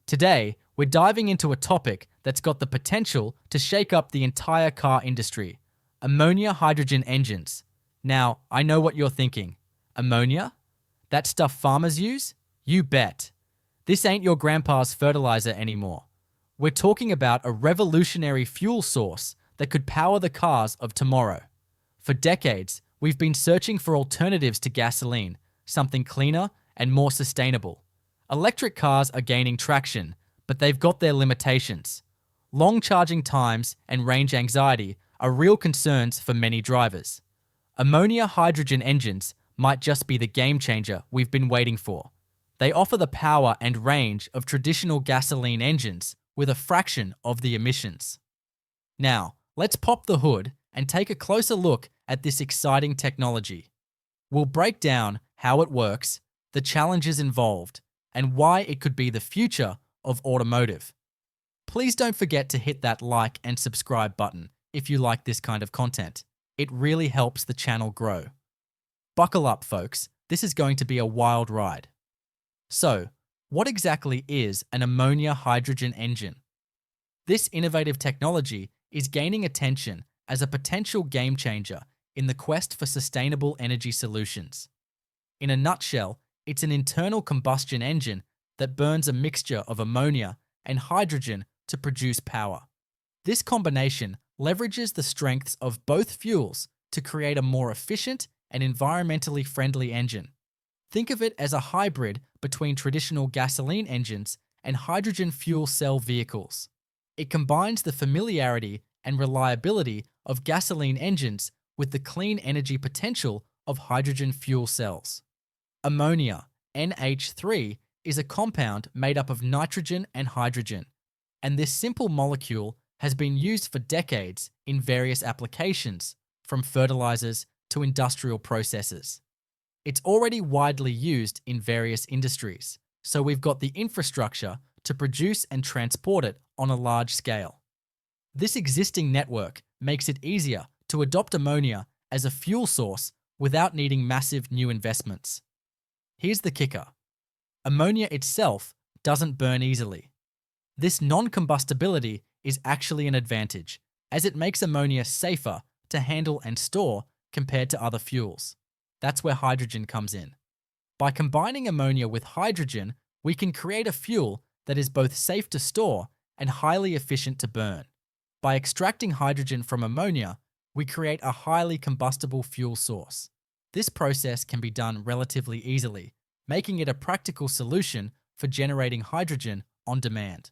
Today, we're diving into a topic that's got the potential to shake up the entire car industry: ammonia-hydrogen engines. Now, I know what you're thinking. Ammonia? That stuff farmers use? You bet. This ain't your grandpa's fertilizer anymore. We're talking about a revolutionary fuel source that could power the cars of tomorrow. For decades, we've been searching for alternatives to gasoline, something cleaner and more sustainable. Electric cars are gaining traction, but they've got their limitations. Long charging times and range anxiety are real concerns for many drivers. Ammonia-hydrogen engines might just be the game changer we've been waiting for. They offer the power and range of traditional gasoline engines with a fraction of the emissions. Now, let's pop the hood and take a closer look at this exciting technology. We'll break down how it works, the challenges involved, and why it could be the future of automotive. Please don't forget to hit that like and subscribe button if you like this kind of content. It really helps the channel grow. Buckle up, folks. This is going to be a wild ride. So, what exactly is an ammonia-hydrogen engine? This innovative technology is gaining attention as a potential game changer in the quest for sustainable energy solutions. In a nutshell, it's an internal combustion engine that burns a mixture of ammonia and hydrogen to produce power. This combination leverages the strengths of both fuels to create a more efficient and environmentally friendly engine. Think of it as a hybrid between traditional gasoline engines and hydrogen fuel cell vehicles. It combines the familiarity and reliability of gasoline engines with the clean energy potential of hydrogen fuel cells. Ammonia, NH3, is a compound made up of nitrogen and hydrogen, and this simple molecule has been used for decades in various applications, from fertilizers to industrial processes. It's already widely used in various industries, so we've got the infrastructure to produce and transport it on a large scale. This existing network makes it easier to adopt ammonia as a fuel source without needing massive new investments. Here's the kicker. Ammonia itself doesn't burn easily. This non-combustibility is actually an advantage, as it makes ammonia safer to handle and store compared to other fuels. That's where hydrogen comes in. By combining ammonia with hydrogen, we can create a fuel that is both safe to store and highly efficient to burn. By extracting hydrogen from ammonia, we create a highly combustible fuel source. This process can be done relatively easily, making it a practical solution for generating hydrogen on demand.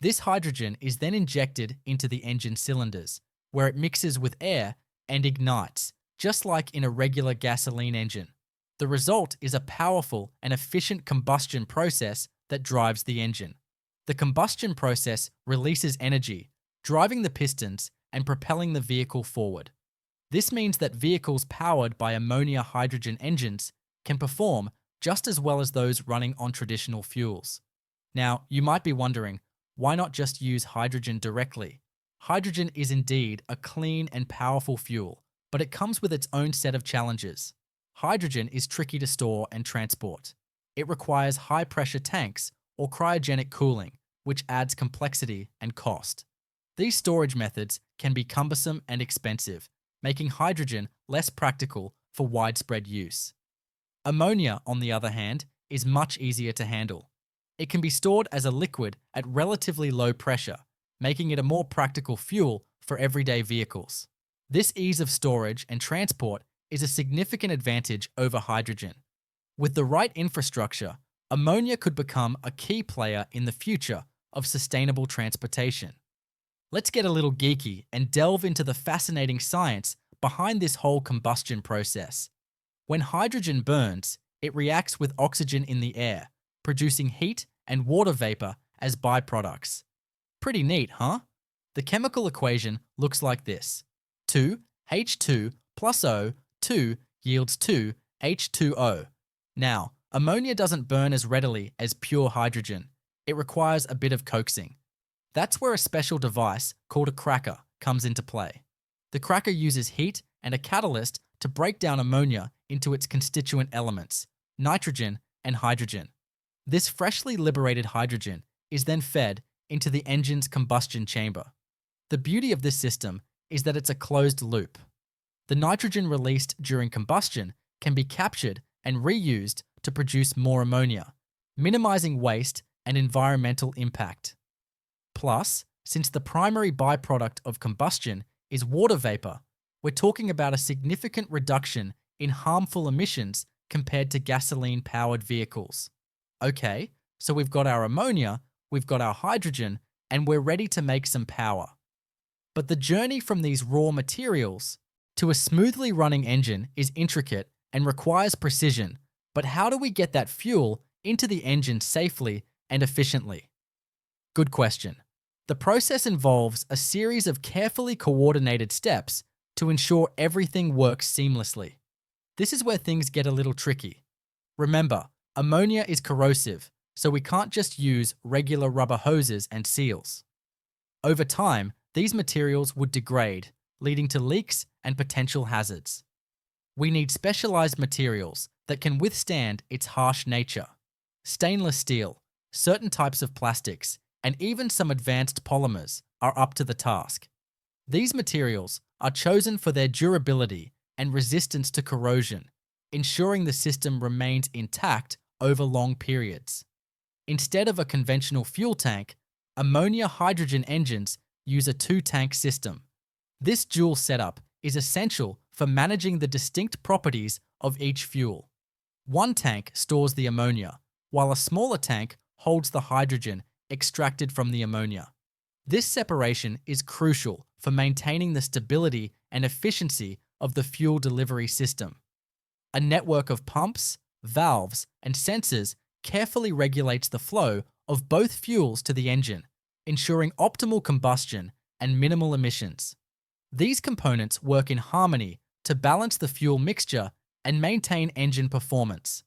This hydrogen is then injected into the engine cylinders, where it mixes with air and ignites, just like in a regular gasoline engine. The result is a powerful and efficient combustion process that drives the engine. The combustion process releases energy, driving the pistons and propelling the vehicle forward. This means that vehicles powered by ammonia-hydrogen engines can perform just as well as those running on traditional fuels. Now, you might be wondering, why not just use hydrogen directly? Hydrogen is indeed a clean and powerful fuel, but it comes with its own set of challenges. Hydrogen is tricky to store and transport. It requires high-pressure tanks or cryogenic cooling, which adds complexity and cost. These storage methods can be cumbersome and expensive, making hydrogen less practical for widespread use. Ammonia, on the other hand, is much easier to handle. It can be stored as a liquid at relatively low pressure, making it a more practical fuel for everyday vehicles. This ease of storage and transport is a significant advantage over hydrogen. With the right infrastructure, ammonia could become a key player in the future of sustainable transportation. Let's get a little geeky and delve into the fascinating science behind this whole combustion process. When hydrogen burns, it reacts with oxygen in the air, producing heat and water vapor as byproducts. Pretty neat, huh? The chemical equation looks like this. 2H2 plus O2 yields 2H2O. Now, ammonia doesn't burn as readily as pure hydrogen. It requires a bit of coaxing. That's where a special device called a cracker comes into play. The cracker uses heat and a catalyst to break down ammonia into its constituent elements, nitrogen and hydrogen. This freshly liberated hydrogen is then fed into the engine's combustion chamber. The beauty of this system is that it's a closed loop. The nitrogen released during combustion can be captured and reused to produce more ammonia, minimizing waste and environmental impact. Plus, since the primary byproduct of combustion is water vapor, we're talking about a significant reduction in harmful emissions compared to gasoline-powered vehicles. Okay, so we've got our ammonia, we've got our hydrogen, and we're ready to make some power. But the journey from these raw materials to a smoothly running engine is intricate and requires precision. But how do we get that fuel into the engine safely and efficiently? Good question. The process involves a series of carefully coordinated steps to ensure everything works seamlessly. This is where things get a little tricky. Remember, ammonia is corrosive, so we can't just use regular rubber hoses and seals. Over time, these materials would degrade, leading to leaks and potential hazards. We need specialized materials that can withstand its harsh nature. Stainless steel, certain types of plastics, and even some advanced polymers are up to the task. These materials are chosen for their durability and resistance to corrosion, ensuring the system remains intact over long periods. Instead of a conventional fuel tank, ammonia-hydrogen engines use a two-tank system. This dual setup is essential for managing the distinct properties of each fuel. One tank stores the ammonia, while a smaller tank holds the hydrogen extracted from the ammonia. This separation is crucial for maintaining the stability and efficiency of the fuel delivery system. A network of pumps, valves, and sensors carefully regulates the flow of both fuels to the engine, ensuring optimal combustion and minimal emissions. These components work in harmony to balance the fuel mixture and maintain engine performance.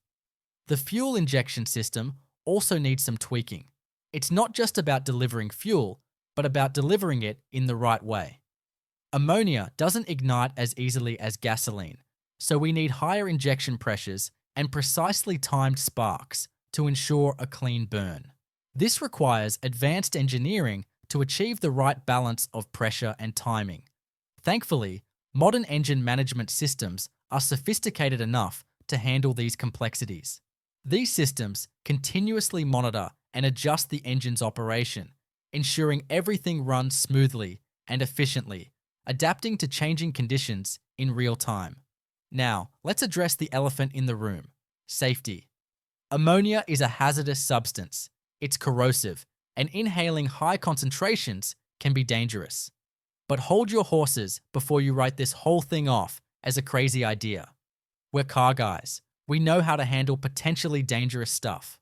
The fuel injection system also needs some tweaking. It's not just about delivering fuel, but about delivering it in the right way. Ammonia doesn't ignite as easily as gasoline, so we need higher injection pressures and precisely timed sparks to ensure a clean burn. This requires advanced engineering to achieve the right balance of pressure and timing. Thankfully, modern engine management systems are sophisticated enough to handle these complexities. These systems continuously monitor and adjust the engine's operation, ensuring everything runs smoothly and efficiently, adapting to changing conditions in real time. Now, let's address the elephant in the room: safety. Ammonia is a hazardous substance. It's corrosive, and inhaling high concentrations can be dangerous. But hold your horses before you write this whole thing off as a crazy idea. We're car guys. We know how to handle potentially dangerous stuff.